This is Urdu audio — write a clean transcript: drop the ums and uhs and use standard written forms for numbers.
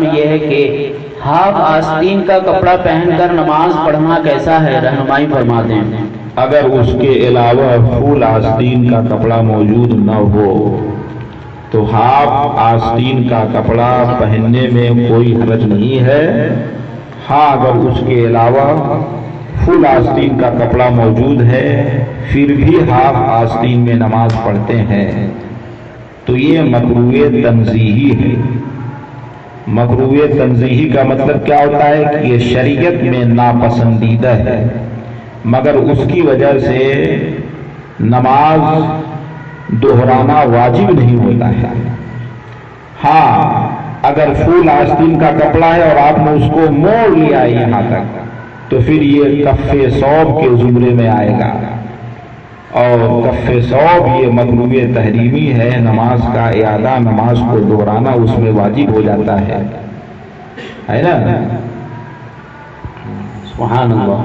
یہ ہے کہ ہاف آستین کا کپڑا پہن کر نماز پڑھنا کیسا ہے، رہنمائی فرما دیں۔ اگر اس کے علاوہ فل آستین کا کپڑا موجود نہ ہو تو ہاف آستین کا کپڑا پہننے میں کوئی حرج نہیں ہے۔ ہاں اگر اس کے علاوہ فل آستین کا کپڑا موجود ہے پھر بھی ہاف آستین میں نماز پڑھتے ہیں تو یہ مکروہ تنزیہی ہے۔ مکروہ تنزیہی کا مطلب کیا ہوتا ہے کہ یہ شریعت میں ناپسندیدہ ہے، مگر اس کی وجہ سے نماز دہرانا واجب نہیں ہوتا ہے۔ ہاں اگر فل آستین کا کپڑا ہے اور آپ نے اس کو موڑ لیا یہاں تک تو پھر یہ کف ثوب کے زمرے میں آئے گا، اور کف ثوب یہ مکروہ تحریمی ہے۔ نماز کا اعادہ، نماز کو دہرانا اس میں واجب ہو جاتا ہے نا۔ سبحان اللہ۔